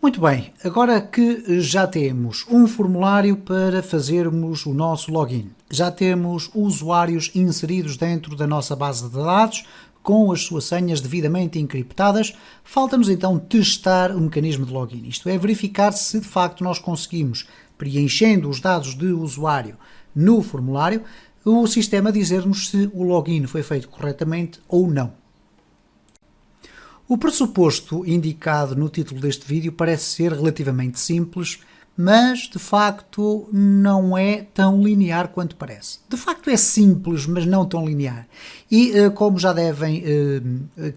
Muito bem, agora que já temos um formulário para fazermos o nosso login, já temos usuários inseridos dentro da nossa base de dados com as suas senhas devidamente encriptadas, falta-nos então testar o mecanismo de login, isto é, verificar se de facto nós conseguimos, preenchendo os dados de usuário no formulário, o sistema dizer-nos se o login foi feito corretamente ou não. O pressuposto indicado no título deste vídeo parece ser relativamente simples, mas de facto não é tão linear quanto parece. De facto é simples, mas não tão linear. E como já devem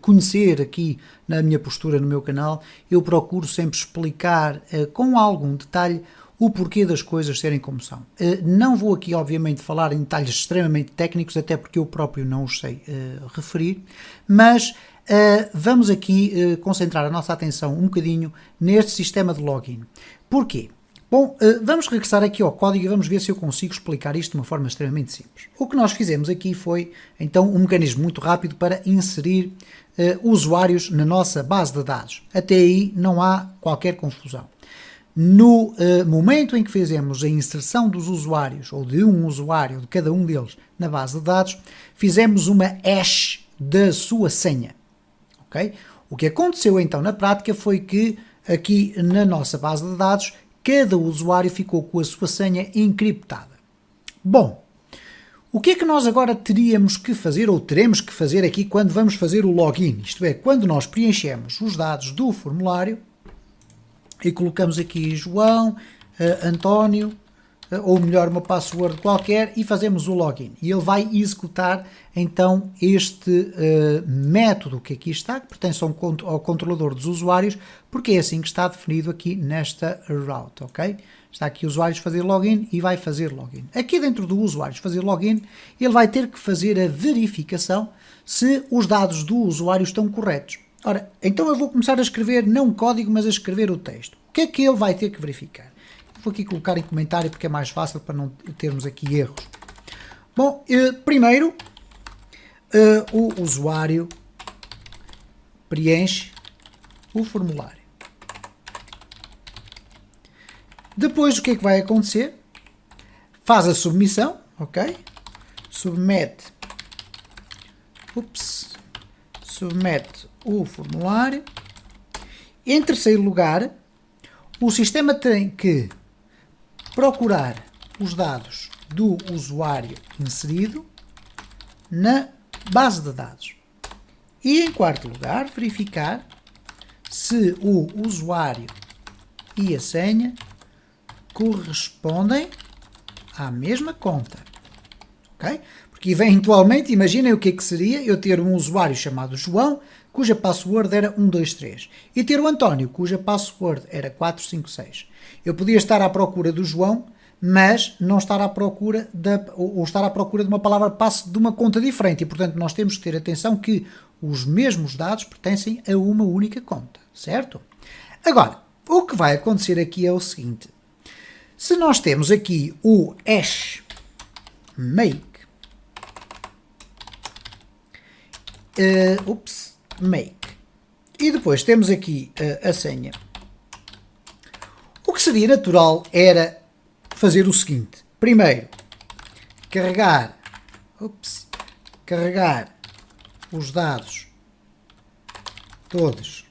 conhecer aqui na minha postura no meu canal, eu procuro sempre explicar com algum detalhe o porquê das coisas serem como são. Não vou aqui, obviamente, falar em detalhes extremamente técnicos, até porque eu próprio não os sei referir, mas vamos aqui concentrar a nossa atenção um bocadinho neste sistema de login. Porquê? Bom, vamos regressar aqui ao código e vamos ver se eu consigo explicar isto de uma forma extremamente simples. O que nós fizemos aqui foi, então, um mecanismo muito rápido para inserir usuários na nossa base de dados. Até aí não há qualquer confusão. No momento em que fizemos a inserção dos usuários, ou de um usuário, de cada um deles, na base de dados, fizemos uma hash da sua senha. Okay? O que aconteceu então na prática foi que aqui na nossa base de dados cada usuário ficou com a sua senha encriptada. Bom, o que é que nós agora teríamos que fazer ou teremos que fazer aqui quando vamos fazer o login? Isto é, quando nós preenchemos os dados do formulário e colocamos aqui João, António, ou melhor, uma password qualquer e fazemos o login. E ele vai executar então este método que aqui está, que pertence ao controlador dos usuários, porque é assim que está definido aqui nesta route, ok? Está aqui usuários fazer login e vai fazer login. Aqui dentro do usuários fazer login, ele vai ter que fazer a verificação se os dados do usuário estão corretos. Ora, então eu vou começar a escrever não código, mas a escrever o texto. O que é que ele vai ter que verificar? Vou aqui colocar em comentário porque é mais fácil para não termos aqui erros. Bom, primeiro o usuário preenche o formulário. Depois o que é que vai acontecer? Faz a submissão, ok? Submete o formulário. Em terceiro lugar, o sistema tem que procurar os dados do usuário inserido na base de dados. E em quarto lugar, verificar se o usuário e a senha correspondem à mesma conta. Ok? Porque eventualmente, imaginem o que é que seria eu ter um usuário chamado João, cuja password era 123, e ter o António, cuja password era 456. Eu podia estar à procura do João, mas não estar à procura ou estar à procura de uma palavra passe de uma conta diferente, e portanto nós temos que ter atenção que os mesmos dados pertencem a uma única conta, certo? Agora, o que vai acontecer aqui é o seguinte: se nós temos aqui o hash make, e depois temos aqui a senha, o que seria natural era fazer o seguinte: primeiro, carregar os dados todos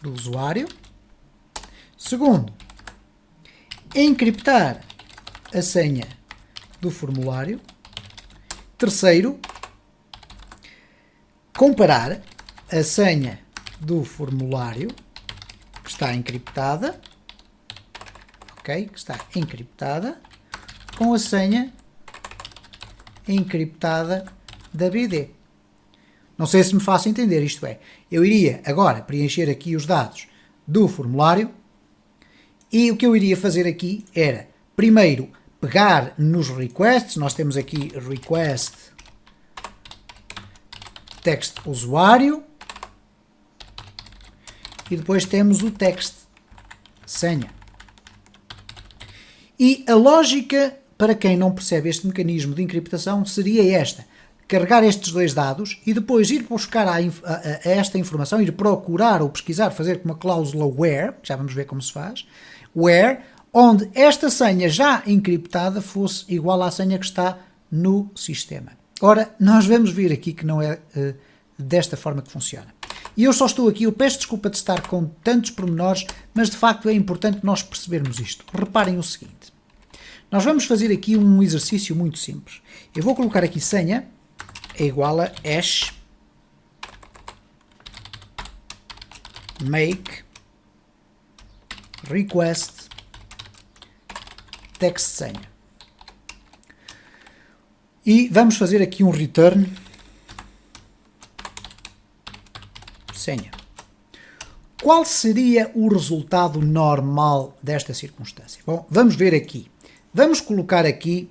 do usuário. Segundo, encriptar a senha do formulário. Terceiro, comparar a senha do formulário que está encriptada, ok, que está encriptada, com a senha encriptada da BD. Não sei se me faço entender, isto é, eu iria agora preencher aqui os dados do formulário e o que eu iria fazer aqui era, primeiro, pegar nos requests, nós temos aqui request text usuário e depois temos o text senha. E a lógica, para quem não percebe este mecanismo de encriptação, seria esta: carregar estes dois dados e depois ir buscar a esta informação, ir procurar ou pesquisar, fazer com uma cláusula where, já vamos ver como se faz, where, onde esta senha já encriptada fosse igual à senha que está no sistema. Ora, nós vamos ver aqui que não é desta forma que funciona. E eu só estou aqui, eu peço desculpa de estar com tantos pormenores, mas de facto é importante nós percebermos isto. Reparem o seguinte, nós vamos fazer aqui um exercício muito simples. Eu vou colocar aqui senha é igual a hash make request text senha. E vamos fazer aqui um return senha. Qual seria o resultado normal desta circunstância? Bom, vamos ver aqui. Vamos colocar aqui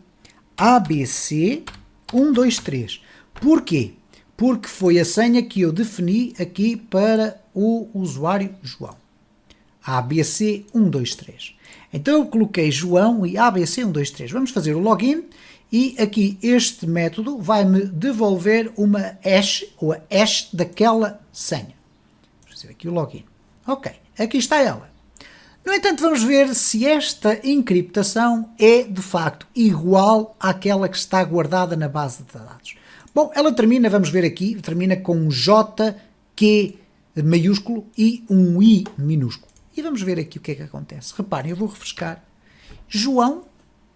ABC123. Porquê? Porque foi a senha que eu defini aqui para o usuário João. ABC123. Então eu coloquei João e ABC123. Vamos fazer o login e aqui este método vai-me devolver uma hash, ou a hash daquela senha. Vamos fazer aqui o login. Ok, aqui está ela. No entanto, vamos ver se esta encriptação é de facto igual àquela que está guardada na base de dados. Bom, ela termina, vamos ver aqui, termina com um JQ maiúsculo e um I minúsculo. E vamos ver aqui o que é que acontece. Reparem, eu vou refrescar. João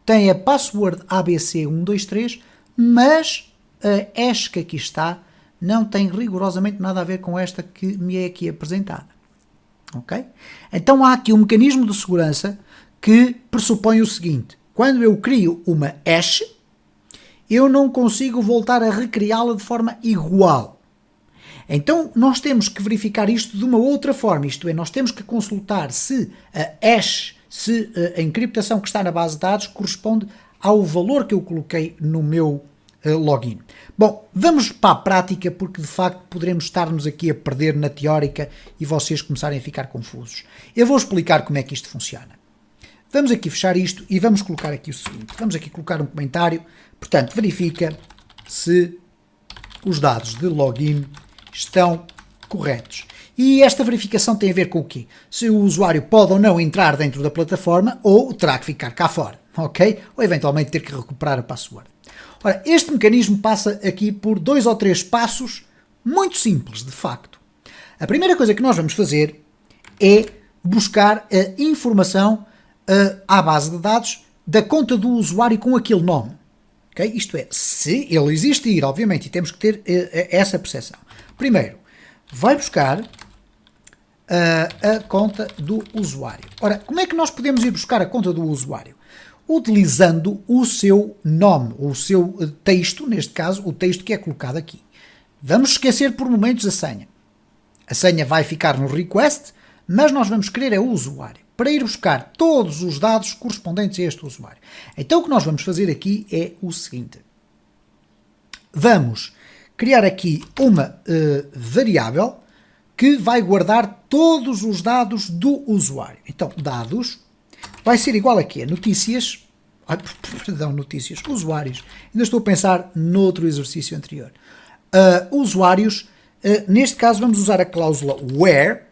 tem a password ABC123, mas a hash que aqui está não tem rigorosamente nada a ver com esta que me é aqui apresentada. Ok? Então há aqui um mecanismo de segurança que pressupõe o seguinte: quando eu crio uma hash, eu não consigo voltar a recriá-la de forma igual. Então nós temos que verificar isto de uma outra forma, isto é, nós temos que consultar se a hash, se a encriptação que está na base de dados corresponde ao valor que eu coloquei no meu login. Bom, vamos para a prática, porque de facto poderemos estar-nos aqui a perder na teórica e vocês começarem a ficar confusos. Eu vou explicar como é que isto funciona. Vamos aqui fechar isto e vamos colocar aqui o seguinte. Vamos aqui colocar um comentário. Portanto, verifica se os dados de login estão corretos. E esta verificação tem a ver com o quê? Se o usuário pode ou não entrar dentro da plataforma ou terá que ficar cá fora, ok? Ou eventualmente ter que recuperar a password. Ora, este mecanismo passa aqui por 2 ou 3 passos muito simples, de facto. A primeira coisa que nós vamos fazer é buscar a informação à base de dados da conta do usuário com aquele nome. Okay? Isto é, se ele existir, obviamente, e temos que ter essa percepção. Primeiro, vai buscar a conta do usuário. Ora, como é que nós podemos ir buscar a conta do usuário? Utilizando o seu nome, o seu texto, neste caso, o texto que é colocado aqui. Vamos esquecer por momentos a senha. A senha vai ficar no request, mas nós vamos querer é o usuário, para ir buscar todos os dados correspondentes a este usuário. Então o que nós vamos fazer aqui é o seguinte. Vamos criar aqui uma variável que vai guardar todos os dados do usuário. Então, dados vai ser igual a quê? Notícias, notícias, usuários. Ainda estou a pensar noutro exercício anterior. Usuários, neste caso vamos usar a cláusula where,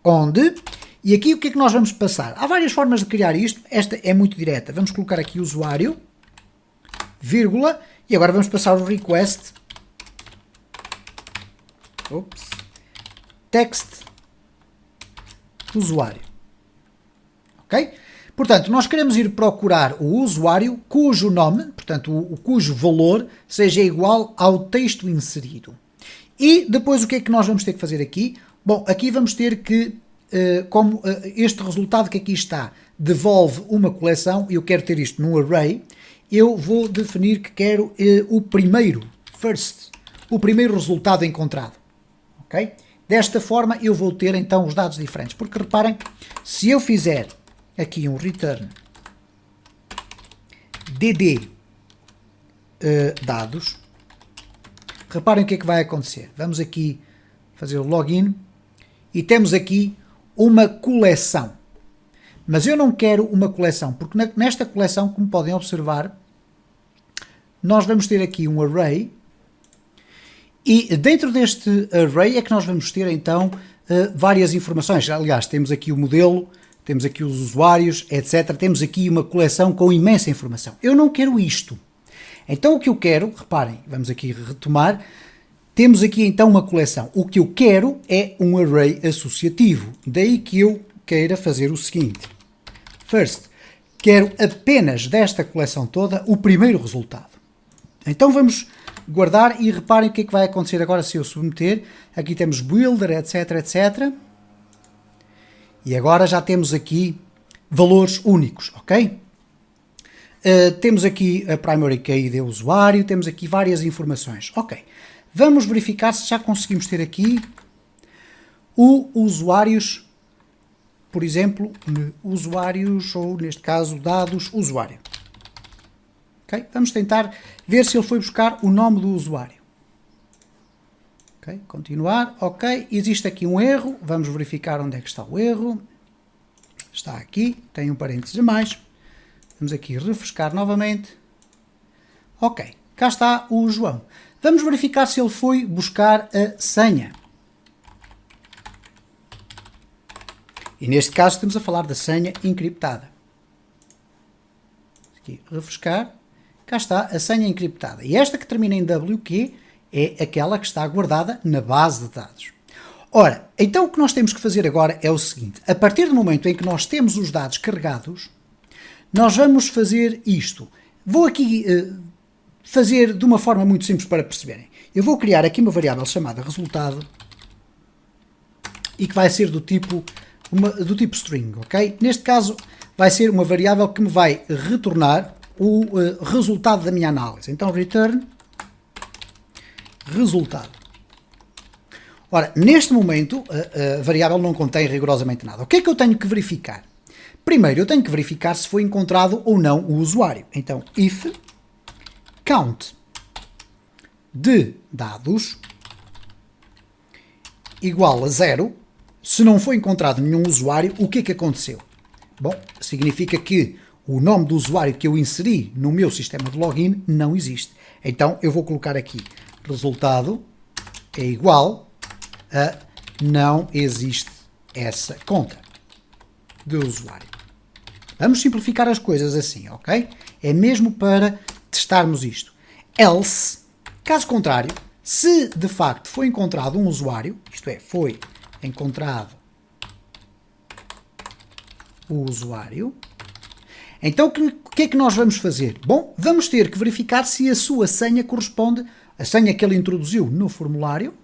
onde, e aqui o que é que nós vamos passar? Há várias formas de criar isto, esta é muito direta. Vamos colocar aqui usuário, vírgula, e agora vamos passar o request, text, usuário. Ok? Portanto, nós queremos ir procurar o usuário cujo nome, portanto, cujo valor seja igual ao texto inserido. E depois o que é que nós vamos ter que fazer aqui? Bom, aqui vamos ter que, como este resultado que aqui está devolve uma coleção, eu quero ter isto num array, eu vou definir que quero o primeiro resultado encontrado. Ok? Desta forma eu vou ter então os dados diferentes, porque reparem, se eu fizer aqui um return dd dados, reparem o que é que vai acontecer. Vamos aqui fazer o login e temos aqui uma coleção. Mas eu não quero uma coleção, porque nesta coleção, como podem observar, nós vamos ter aqui um array, E dentro deste array é que nós vamos ter então várias informações. Aliás, temos aqui o modelo, temos aqui os usuários, etc. Temos aqui uma coleção com imensa informação. Eu não quero isto. Então o que eu quero, reparem, vamos aqui retomar, temos aqui então uma coleção. O que eu quero é um array associativo. Daí que eu queira fazer o seguinte. First, quero apenas desta coleção toda o primeiro resultado. Então vamos guardar e reparem o que é que vai acontecer agora se eu submeter. Aqui temos builder, etc, etc. E agora já temos aqui valores únicos, ok? Temos aqui a primary key de usuário, temos aqui várias informações. Ok, vamos verificar se já conseguimos ter aqui o usuários, por exemplo, usuários, ou neste caso dados usuário. Okay? Vamos tentar ver se ele foi buscar o nome do usuário. Okay? Continuar, ok, existe aqui um erro, vamos verificar onde é que está o erro. Está aqui, tem um parênteses a mais. Vamos aqui refrescar novamente. Ok, cá está o João. Vamos verificar se ele foi buscar a senha. E neste caso estamos a falar da senha encriptada. Aqui, refrescar. Cá está a senha encriptada. E esta que termina em WQ é aquela que está guardada na base de dados. Ora, então o que nós temos que fazer agora é o seguinte. A partir do momento em que nós temos os dados carregados, nós vamos fazer isto. Vou aqui fazer de uma forma muito simples para perceberem. Eu vou criar aqui uma variável chamada resultado e que vai ser do tipo string, ok? Neste caso vai ser uma variável que me vai retornar o resultado da minha análise. Então return resultado. Ora, neste momento a variável não contém rigorosamente nada. O que é que eu tenho que verificar? Primeiro, eu tenho que verificar se foi encontrado ou não o usuário. Então, if count de dados igual a 0, se não foi encontrado nenhum usuário, o que é que aconteceu? Bom, significa que o nome do usuário que eu inseri no meu sistema de login não existe. Então, eu vou colocar aqui resultado é igual a não existe essa conta de usuário. Vamos simplificar as coisas assim, ok? É mesmo para testarmos isto. Else, caso contrário, se de facto foi encontrado um usuário, isto é, foi encontrado o usuário, então o que é que nós vamos fazer? Bom, vamos ter que verificar se a sua senha corresponde, a senha que ele introduziu no formulário,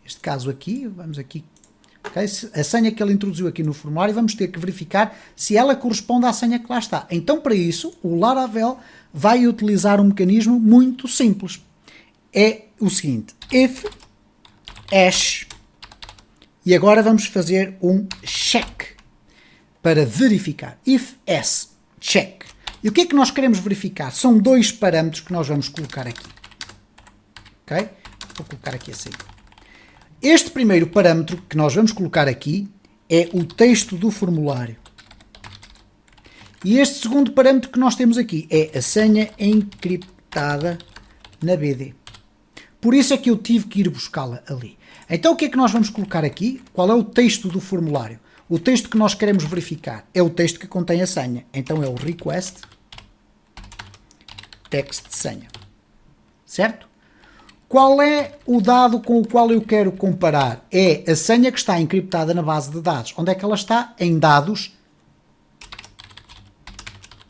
neste caso aqui, vamos aqui, okay? A senha que ele introduziu aqui no formulário, vamos ter que verificar se ela corresponde à senha que lá está. Então, para isso, o Laravel vai utilizar um mecanismo muito simples. É o seguinte, if hash, e agora vamos fazer um check para verificar. If s, check. E o que é que nós queremos verificar? São dois parâmetros que nós vamos colocar aqui. Ok? Vou colocar aqui assim. Este primeiro parâmetro que nós vamos colocar aqui é o texto do formulário. E este segundo parâmetro que nós temos aqui é a senha encriptada na BD. Por isso é que eu tive que ir buscá-la ali. Então o que é que nós vamos colocar aqui? Qual é o texto do formulário? O texto que nós queremos verificar é o texto que contém a senha. Então é o request text senha. Certo? Qual é o dado com o qual eu quero comparar? É a senha que está encriptada na base de dados. Onde é que ela está? Em dados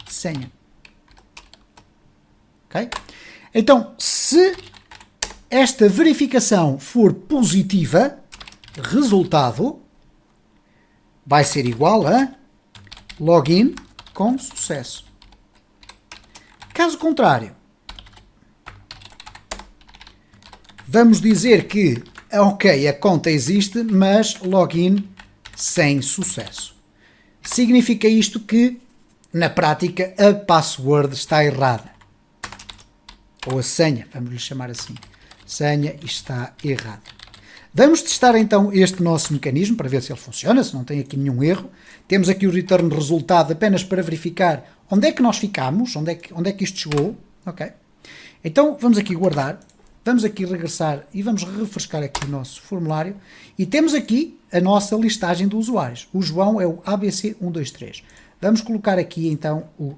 senha. Ok? Então, se esta verificação for positiva, resultado vai ser igual a login com sucesso. Caso contrário, vamos dizer que, ok, a conta existe, mas login sem sucesso. Significa isto que, na prática, a password está errada. Ou a senha, vamos lhe chamar assim. Senha está errada. Vamos testar então este nosso mecanismo para ver se ele funciona, se não tem aqui nenhum erro. Temos aqui o return resultado apenas para verificar onde é que nós ficamos, onde é que isto chegou. Ok. Então vamos aqui guardar Vamos aqui regressar e vamos refrescar aqui o nosso formulário e temos aqui a nossa listagem de usuários. O João é o ABC123. Vamos colocar aqui então o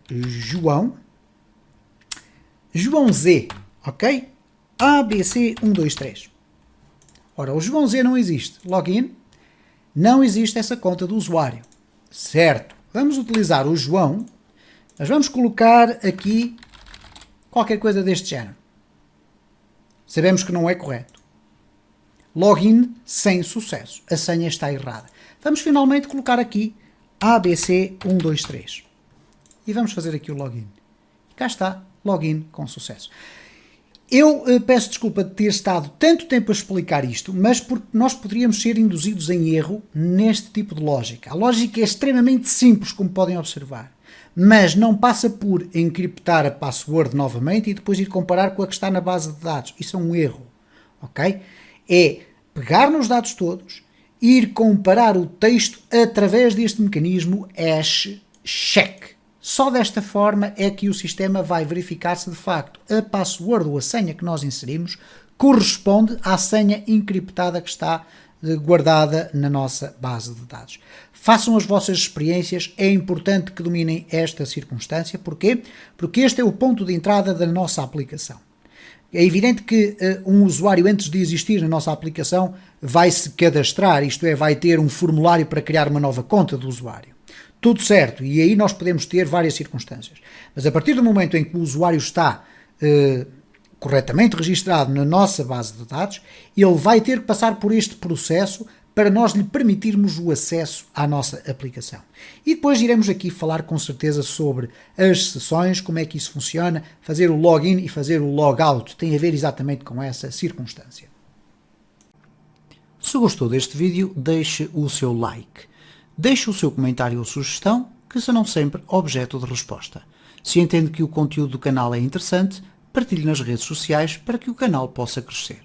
João Z, ok? ABC123. Ora, o João Z não existe. Login. Não existe essa conta do usuário. Certo. Vamos utilizar o João, mas vamos colocar aqui qualquer coisa deste género. Sabemos que não é correto. Login sem sucesso. A senha está errada. Vamos finalmente colocar aqui ABC123. E vamos fazer aqui o login. Cá está. Login com sucesso. Eu peço desculpa de ter estado tanto tempo a explicar isto, mas porque nós poderíamos ser induzidos em erro neste tipo de lógica. A lógica é extremamente simples, como podem observar, mas não passa por encriptar a password novamente e depois ir comparar com a que está na base de dados. Isso é um erro, ok? É pegar nos dados todos, ir comparar o texto através deste mecanismo hash check. Só desta forma é que o sistema vai verificar se de facto a password ou a senha que nós inserimos corresponde à senha encriptada que está guardada na nossa base de dados. Façam as vossas experiências, é importante que dominem esta circunstância. Porquê? Porque este é o ponto de entrada da nossa aplicação. É evidente que um usuário, antes de existir na nossa aplicação, vai se cadastrar, isto é, vai ter um formulário para criar uma nova conta do usuário. Tudo certo, e aí nós podemos ter várias circunstâncias. Mas a partir do momento em que o usuário está corretamente registado na nossa base de dados, ele vai ter que passar por este processo para nós lhe permitirmos o acesso à nossa aplicação. E depois iremos aqui falar com certeza sobre as sessões, como é que isso funciona, fazer o login e fazer o logout. Tem a ver exatamente com essa circunstância. Se gostou deste vídeo, deixe o seu like. Deixe o seu comentário ou sugestão, que serão sempre objeto de resposta. Se entende que o conteúdo do canal é interessante, partilhe nas redes sociais para que o canal possa crescer.